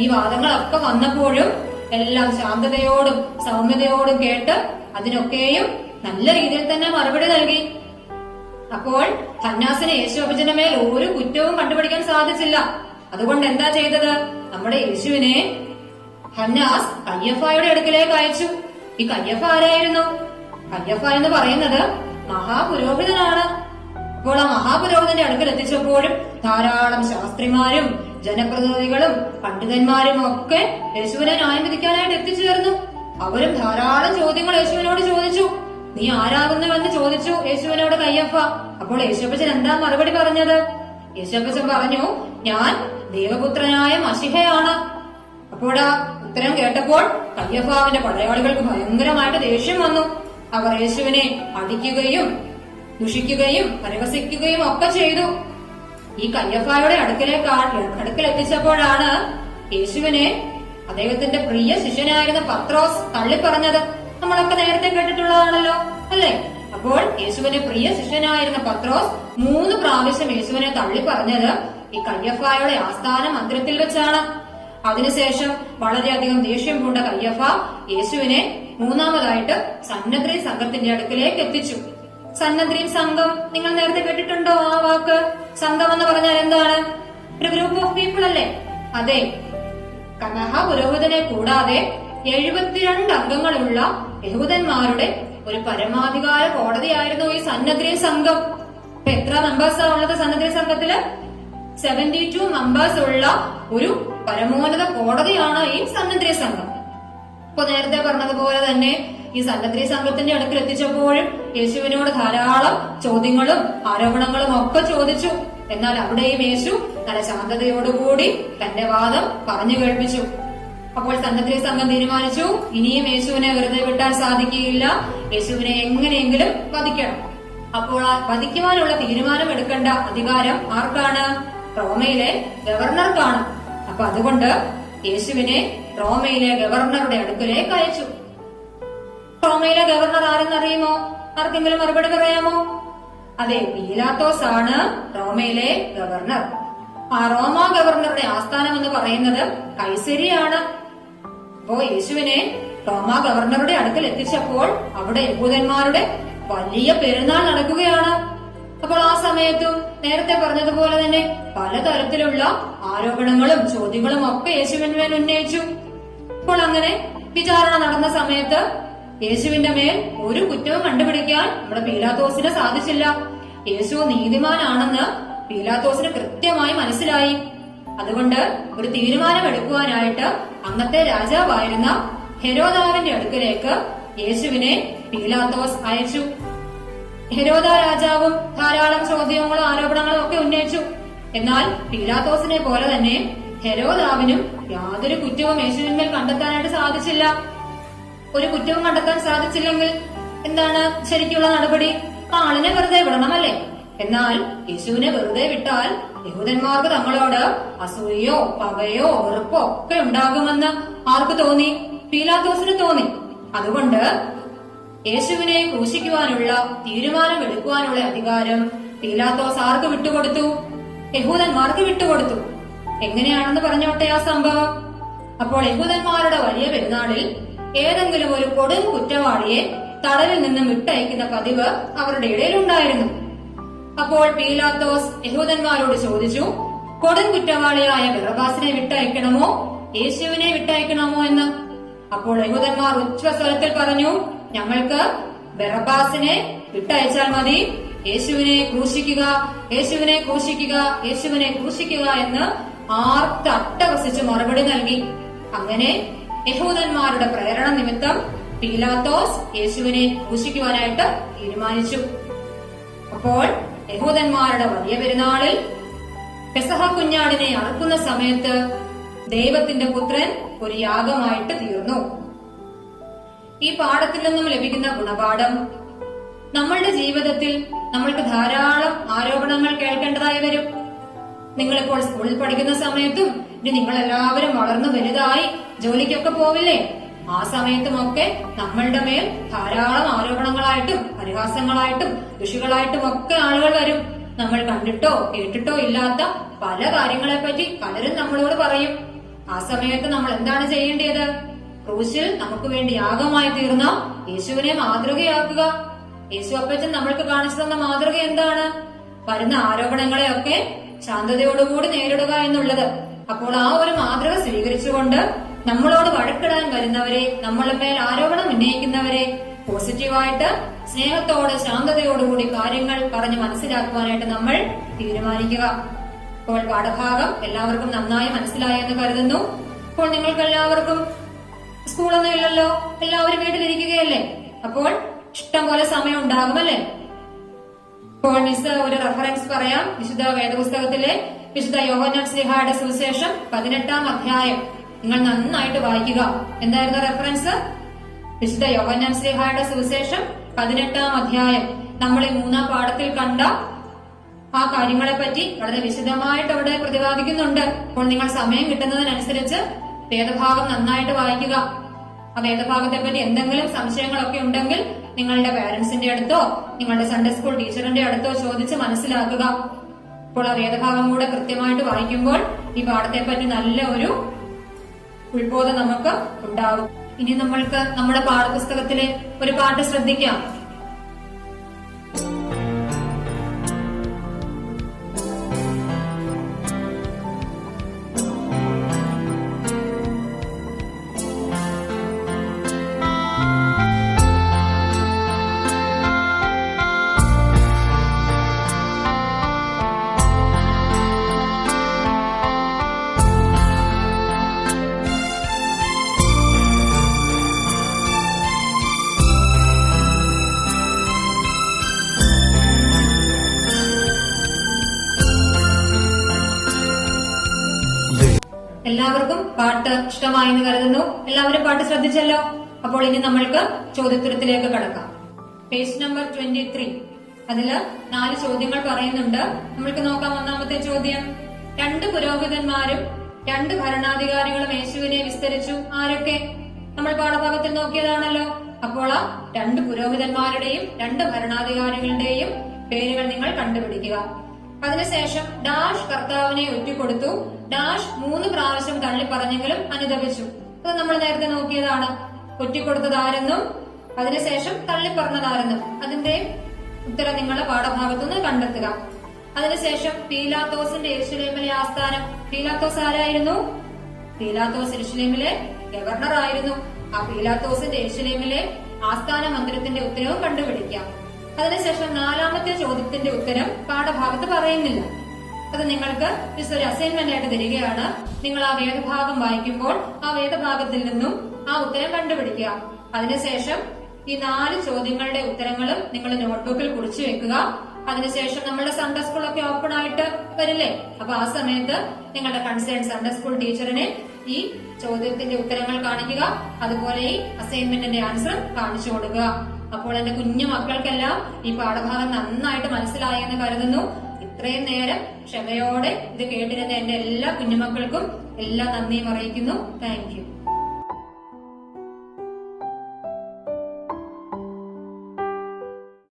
ഈ വാദങ്ങളൊക്കെ വന്നപ്പോഴും എല്ലാം ശാന്തതയോടും സൗമ്യതയോടും കേട്ട് അതിനൊക്കെയും നല്ല രീതിയിൽ തന്നെ മറുപടി നൽകി. അപ്പോൾ ഹന്നാസിന് യേശു അപ്പച്ചന്റെ മേൽ ഒരു കുറ്റവും കണ്ടുപിടിക്കാൻ സാധിച്ചില്ല. അതുകൊണ്ട് എന്താ ചെയ്തത്? നമ്മുടെ യേശുവിനെ ഹന്നാസ് കയ്യഫായുടെ അടുക്കലേക്ക് അയച്ചു. ഈ കയ്യഫ ആരായിരുന്നു? കയ്യഫ എന്ന് പറയുന്നത് മഹാപുരോഹിതനാണ്. അപ്പോൾ ആ മഹാപുരോഹിതന്റെ അടുക്കൽ എത്തിച്ചപ്പോഴും ധാരാളം ശാസ്ത്രിമാരും ജനപ്രതിനിധികളും പണ്ഡിതന്മാരും ഒക്കെ യേശുവിനെ ന്യായം വിധിക്കാനായിട്ട് എത്തിച്ചേർന്നു. അവരും ധാരാളം ചോദ്യങ്ങൾ യേശുവിനോട് ചോദിച്ചു. നീ ആരാകുന്നുവെന്ന് ചോദിച്ചു യേശുവിനോട് കയ്യഫ. അപ്പോൾ യേശുപ്പച്ചൻ എന്താ മറുപടി പറഞ്ഞത്? യേശുപ്പച്ചൻ പറഞ്ഞു, ഞാൻ ദൈവപുത്രനായ മശിഹയാണ്. അപ്പോഴാ ഉത്തരം കേട്ടപ്പോൾ കയ്യഫാവിന്റെ പടയാളികൾക്ക് ഭയങ്കരമായിട്ട് ദേഷ്യം വന്നു. അവർ യേശുവിനെ അടിക്കുകയും ദുഷിക്കുകയും പരിഹസിക്കുകയും ഒക്കെ ചെയ്തു. ഈ കയ്യഫായുടെ അടുക്കലെത്തിച്ചപ്പോഴാണ് യേശുവിനെ അദ്ദേഹത്തിന്റെ പ്രിയ ശിഷ്യനായിരുന്ന പത്രോസ് തള്ളിപ്പറഞ്ഞത്. നമ്മളൊക്കെ നേരത്തെ കേട്ടിട്ടുള്ളതാണല്ലോ, അല്ലെ? അപ്പോൾ യേശുവിന്റെ പ്രിയ ശിഷ്യനായിരുന്ന പത്രോസ് 3 പ്രാവശ്യം യേശുവിനെ തള്ളിപ്പറഞ്ഞത് ഈ കയ്യഫായുടെ ആസ്ഥാന മന്ദിരത്തിൽ വെച്ചാണ്. അതിനുശേഷം വളരെയധികം ദേഷ്യം പൂണ്ട കയ്യഫ യേശുവിനെ മൂന്നാമതായിട്ട് സന്നദ്രീൻ സംഘത്തിന്റെ അടുക്കലേക്ക് എത്തിച്ചു. സന്നദ്രീൻ സംഘം നിങ്ങൾ നേരത്തെ കേട്ടിട്ടുണ്ടോ? ആ വാക്ക് സംഘം എന്ന് പറഞ്ഞാൽ എന്താണ്? ഒരു ഗ്രൂപ്പ് ഓഫ് പീപ്പിൾ അല്ലേ? അതെ. മഹാപുരോഹിതനെ കൂടാതെ 72 അംഗങ്ങളുള്ള യഹൂദന്മാരുടെ ഒരു പരമാധികാര കോടതിയായിരുന്നു ഈ സന്നദ്രീൻ സംഘം. ഇപ്പൊ എത്ര മെമ്പേഴ്സാണ് ഉള്ളത് സന്നദ്രീൻ സംഘത്തില്? 72 മെമ്പേഴ്സ് ഉള്ള ഒരു പരമോന്നത കോടതിയാണ് ഈ സന്നദ്രീൻ സംഘം. ഇപ്പൊ നേരത്തെ പറഞ്ഞതുപോലെ തന്നെ ഈ സന്നദ്രീൻ സംഘത്തിന്റെ അടുക്കൽ എത്തിച്ചപ്പോഴും യേശുവിനോട് ധാരാളം ചോദ്യങ്ങളും ആരോപണങ്ങളും ഒക്കെ ചോദിച്ചു. എന്നാൽ അവിടെയും യേശു നല്ല ശാന്തതയോടുകൂടി തന്റെ വാദം പറഞ്ഞു കേൾപ്പിച്ചു. അപ്പോൾ സന്നദ്രീൻ സംഘം തീരുമാനിച്ചു, ഇനിയും യേശുവിനെ വെറുതെ വിട്ടാൻ സാധിക്കുകയില്ല, യേശുവിനെ എങ്ങനെയെങ്കിലും വധിക്കണം. അപ്പോൾ ആ വധിക്കുവാനുള്ള തീരുമാനം എടുക്കേണ്ട അധികാരം ആർക്കാണ്? റോമയിലെ ഗവർണർക്കാണ്. അപ്പൊ അതുകൊണ്ട് യേശുവിനെ റോമയിലെ ഗവർണറുടെ അടുക്കലേക്ക് അയച്ചു. റോമയിലെ ഗവർണർ ആരെന്നറിയുമോ? ആർക്കെങ്കിലും മറുപടി പറയാമോ? അതെ, പീലാത്തോസ് ആണ് റോമയിലെ ഗവർണർ. ആ റോമ ഗവർണറുടെ ആസ്ഥാനം എന്ന് പറയുന്നത് കൈസരിയാണ്. അപ്പോ യേശുവിനെ റോമ ഗവർണറുടെ അടുക്കൽ എത്തിച്ചപ്പോൾ അവിടെ യഹൂദന്മാരുടെ വലിയ പെരുന്നാൾ നടക്കുകയാണ്. അപ്പോൾ ആ സമയത്തും നേരത്തെ പറഞ്ഞതുപോലെ തന്നെ പലതരത്തിലുള്ള ആരോപണങ്ങളും ചോദ്യങ്ങളും ഒക്കെ യേശുവിന് മേൽ ഉന്നയിച്ചു. അപ്പോൾ അങ്ങനെ വിചാരണ നടന്ന സമയത്ത് യേശുവിന്റെ മേൽ ഒരു കുറ്റവും കണ്ടുപിടിക്കാൻ നമ്മുടെ പീലാത്തോസിന് സാധിച്ചില്ല. യേശു നീതിമാനാണെന്ന് പീലാത്തോസിന് കൃത്യമായി മനസ്സിലായി. അതുകൊണ്ട് ഒരു തീരുമാനമെടുക്കുവാനായിട്ട് അന്നത്തെ രാജാവായിരുന്ന ഹെരോദാവിന്റെ അടുക്കലേക്ക് യേശുവിനെ പീലാത്തോസ് അയച്ചു. ഹെരോദ രാജാവും ധാരാളം ചോദ്യങ്ങളും ആരോപണങ്ങളും ഒക്കെ ഉന്നയിച്ചു. എന്നാൽ പീലാത്തോസിനെ പോലെ തന്നെ ഹെരോദാവിനും യാതൊരു കുറ്റവും യേശുവിന്മേൽ കണ്ടെത്താനായിട്ട് സാധിച്ചില്ല. ഒരു കുറ്റവും കണ്ടെത്താൻ സാധിച്ചില്ലെങ്കിൽ എന്താണ് ശരിക്കുള്ള നടപടി? ആളിനെ വെറുതെ വിടണമല്ലേ? എന്നാൽ യേശുവിനെ വെറുതെ വിട്ടാൽ യഹൂദന്മാർക്ക് തങ്ങളോട് അസൂയയോ പകയോ വെറുപ്പോ ഒക്കെ ഉണ്ടാകുമെന്ന് ആർക്ക് തോന്നി? പീലാത്തോസിന് തോന്നി. അതുകൊണ്ട് യേശുവിനെ ക്രൂശിക്കുവാനുള്ള തീരുമാനം എടുക്കുവാനുള്ള അധികാരം പീലാത്തോസ് ആർക്ക് വിട്ടുകൊടുത്തു? യഹൂദന്മാർക്ക് വിട്ടുകൊടുത്തു. എങ്ങനെയാണെന്ന് പറഞ്ഞോട്ടെ ആ സംഭവം. അപ്പോൾ യഹൂദന്മാരുടെ വലിയ പെരുന്നാളിൽ ഏതെങ്കിലും ഒരു കൊടും കുറ്റവാളിയെ തടവിൽ നിന്നും വിട്ടയക്കുന്ന പതിവ് അവരുടെ ഇടയിൽ ഉണ്ടായിരുന്നു. അപ്പോൾ പീലാത്തോസ് യഹൂദന്മാരോട് ചോദിച്ചു, കൊടും കുറ്റവാളിയായ ബറബ്ബാസിനെ വിട്ടയക്കണമോ യേശുവിനെ വിട്ടയക്കണമോ എന്ന്. അപ്പോൾ യഹൂദന്മാർ ഉച്ചസ്വരത്തിൽ പറഞ്ഞു, ഞങ്ങൾക്ക് ബറബ്ബാസിനെ വിട്ടയച്ചാൽ മതി, യേശുവിനെ ക്രൂശിക്കുക, യേശുവിനെ ക്രൂശിക്കുക, യേശുവിനെ ക്രൂശിക്കുക എന്ന് ആർത്തട്ടഹസിച്ച് മറുപടി നൽകി. അങ്ങനെ യഹൂദന്മാരുടെ പ്രേരണ നിമിത്തം പീലാത്തോസ് യേശുവിനെ ക്രൂശിക്കുവാനായിട്ട് തീരുമാനിച്ചു. അപ്പോൾ യഹൂദന്മാരുടെ വലിയ പെരുന്നാളിൽ പെസഹ കുഞ്ഞാടിനെ അറുക്കുന്ന സമയത്ത് ദൈവത്തിന്റെ പുത്രൻ ഒരു യാഗമായിട്ട് തീർന്നു. ഈ പാഠത്തിൽ നിന്നും ലഭിക്കുന്ന ഗുണപാഠം, നമ്മളുടെ ജീവിതത്തിൽ നമ്മൾക്ക് ധാരാളം ആരോപണങ്ങൾ കേൾക്കേണ്ടതായി വരും. നിങ്ങളിപ്പോൾ സ്കൂളിൽ പഠിക്കുന്ന സമയത്തും ഇനി നിങ്ങൾ എല്ലാവരും വളർന്നു വലുതായി ജോലിക്കൊക്കെ പോവില്ലേ? ആ സമയത്തുമൊക്കെ നമ്മളുടെ മേൽ ധാരാളം ആരോപണങ്ങളായിട്ടും പരിഹാസങ്ങളായിട്ടും ദുഷികളായിട്ടും ഒക്കെ ആളുകൾ വരും. നമ്മൾ കണ്ടിട്ടോ കേട്ടിട്ടോ ഇല്ലാത്ത പല കാര്യങ്ങളെ പറ്റി പലരും നമ്മളോട് പറയും. ആ സമയത്ത് നമ്മൾ എന്താണ് ചെയ്യേണ്ടത്? ക്രൂശിൽ നമുക്ക് വേണ്ടി യാഗമായി തീർന്ന യേശുവിനെ മാതൃകയാക്കുക. യേശു അപ്പച്ചൻ നമ്മൾക്ക് കാണിച്ചു തന്ന മാതൃക എന്താണ്? വരുന്ന ആരോപണങ്ങളെയൊക്കെ ശാന്തതയോടുകൂടി നേരിടുക എന്നുള്ളത്. അപ്പോൾ ആ ഒരു മാതൃക സ്വീകരിച്ചുകൊണ്ട് നമ്മളോട് വഴക്കിടാൻ വരുന്നവരെ, നമ്മളെ മേൽ ആരോപണം ഉന്നയിക്കുന്നവരെ പോസിറ്റീവായിട്ട് സ്നേഹത്തോടെ ശാന്തതയോടുകൂടി കാര്യങ്ങൾ പറഞ്ഞ് മനസ്സിലാക്കുവാനായിട്ട് നമ്മൾ തീരുമാനിക്കുക. അപ്പോൾ പാഠഭാഗം എല്ലാവർക്കും നന്നായി മനസ്സിലായി എന്ന് കരുതുന്നു. അപ്പോൾ നിങ്ങൾക്ക് എല്ലാവർക്കും സ്കൂളൊന്നും ഇല്ലല്ലോ, എല്ലാവരും വീട്ടിലിരിക്കുകയല്ലേ. അപ്പോൾ ഇഷ്ടം പോലെ സമയം ഉണ്ടാകുമല്ലേ. ഇപ്പോൾ മിസ് ഒരു റെഫറൻസ് പറയാം. വിശുദ്ധ വേദപുസ്തകത്തിലെ വിശുദ്ധ യോഹന്നാൻ ശ്ലീഹായുടെ സുവിശേഷം 18-ാം അധ്യായം നിങ്ങൾ നന്നായിട്ട് വായിക്കുക. എന്തായിരുന്നു റെഫറൻസ്? വിശുദ്ധ യോഹന്നാൻ ശ്ലീഹായുടെ സുവിശേഷം 18-ാം അധ്യായം. നമ്മൾ ഈ 3-ാം പാഠത്തിൽ കണ്ട ആ കാര്യങ്ങളെ പറ്റി വളരെ വിശദമായിട്ട് അവിടെ പ്രതിപാദിക്കുന്നുണ്ട്. അപ്പോൾ നിങ്ങൾ സമയം കിട്ടുന്നതിനനുസരിച്ച് വേദഭാഗം നന്നായിട്ട് വായിക്കുക. ആ വേദഭാഗത്തെ പറ്റി എന്തെങ്കിലും സംശയങ്ങളൊക്കെ ഉണ്ടെങ്കിൽ നിങ്ങളുടെ പാരന്റ്സിന്റെ അടുത്തോ നിങ്ങളുടെ സൺഡേ സ്കൂൾ ടീച്ചറിന്റെ അടുത്തോ ചോദിച്ച് മനസ്സിലാക്കുക. അപ്പോൾ ആ വേദഭാഗം കൂടെ കൃത്യമായിട്ട് വായിക്കുമ്പോൾ ഈ പാഠത്തെ പറ്റി നല്ല ഒരു ഉത്ബോധം നമുക്ക് ഉണ്ടാകും. ഇനി നമ്മൾക്ക് നമ്മുടെ പാഠപുസ്തകത്തിലെ ഒരു പാട്ട് ശ്രദ്ധിക്കാം. എല്ലാവർക്കും പാട്ട് ഇഷ്ടമായി എന്ന് കരുതുന്നു. എല്ലാവരും പാട്ട് ശ്രദ്ധിച്ചല്ലോ. അപ്പോൾ ഇനി നമ്മൾക്ക് ചോദ്യോത്തരത്തിലേക്ക് കടക്കാം. Page number 23. അതില് 4 ചോദ്യങ്ങൾ പറയുന്നുണ്ട്. നമ്മൾക്ക് നോക്കാം. ഒന്നാമത്തെ ചോദ്യം, 2 പുരോഹിതന്മാരും 2 ഭരണാധികാരികളും യേശുവിനെ വിസ്തരിച്ചു. ആരൊക്കെ? നമ്മൾ പാഠഭാഗത്തിൽ നോക്കിയതാണല്ലോ. അപ്പോൾ ആ 2 പുരോഹിതന്മാരുടെയും 2 ഭരണാധികാരികളുടെയും പേരുകൾ നിങ്ങൾ കണ്ടുപിടിക്കുക. അതിനുശേഷം ഡാഷ് കർത്താവിനെ ഒറ്റിക്കൊടുത്തു, ഡാഷ് 3 പ്രാവശ്യം തള്ളി പറഞ്ഞെങ്കിലും അനുദപിച്ചു. അത് നമ്മൾ നേരത്തെ നോക്കിയതാണ്. ഒറ്റിക്കൊടുത്തത് ആരെന്നും അതിനുശേഷം തള്ളിപ്പറഞ്ഞതാരെന്നും അതിന്റെ ഉത്തരം നിങ്ങൾ പാഠഭാഗത്തുനിന്ന് കണ്ടെത്തുക. അതിനുശേഷം പീലാത്തോസിന്റെ യെരൂശലേമിലെ ആസ്ഥാനം. പീലാത്തോസ് ആരായിരുന്നു? പീലാത്തോസ് യെരൂശലേമിലെ ഗവർണർ ആയിരുന്നു. ആ പീലാത്തോസിന്റെ യെരൂശലേമിലെ ആസ്ഥാന മന്ദിരത്തിന്റെ ഉത്തരവും കണ്ടുപിടിക്കാം. അതിനുശേഷം 4ാമത്തെ ചോദ്യത്തിന്റെ ഉത്തരം പാഠഭാഗത്ത് പറയുന്നില്ല. അത് നിങ്ങൾക്ക് ഒരു അസൈൻമെന്റ് ആയിട്ട് തരികയാണ്. നിങ്ങൾ ആ വേദഭാഗം വായിക്കുമ്പോൾ ആ വേദഭാഗത്തിൽ നിന്നും ആ ഉത്തരം കണ്ടുപിടിക്കുക. അതിനുശേഷം ഈ 4 ചോദ്യങ്ങളുടെ ഉത്തരങ്ങളും നിങ്ങൾ നോട്ട്ബുക്കിൽ കുറിച്ചു വെക്കുക. അതിനുശേഷം നമ്മുടെ സൺഡേ സ്കൂളൊക്കെ ഓപ്പൺ ആയിട്ട് വരില്ലേ, അപ്പൊ ആ സമയത്ത് നിങ്ങളുടെ കൺസേൺ സൺഡേ സ്കൂൾ ടീച്ചറിനെ ഈ ചോദ്യത്തിന്റെ ഉത്തരങ്ങൾ കാണിക്കുക. അതുപോലെ ഈ അസൈൻമെന്റിന്റെ ആൻസർ കാണിച്ചു കൊടുക്കുക. അപ്പോൾ എന്റെ കുഞ്ഞു മക്കൾക്കെല്ലാം ഈ പാഠഭാഗം നന്നായിട്ട് മനസ്സിലായി എന്ന് കരുതുന്നു. ഇത്രയും നേരം ക്ഷമയോടെ ഇത് കേട്ടിരുന്ന എന്റെ എല്ലാ കുഞ്ഞുമക്കൾക്കും എല്ലാ നന്ദിയും അറിയിക്കുന്നു. Thank you.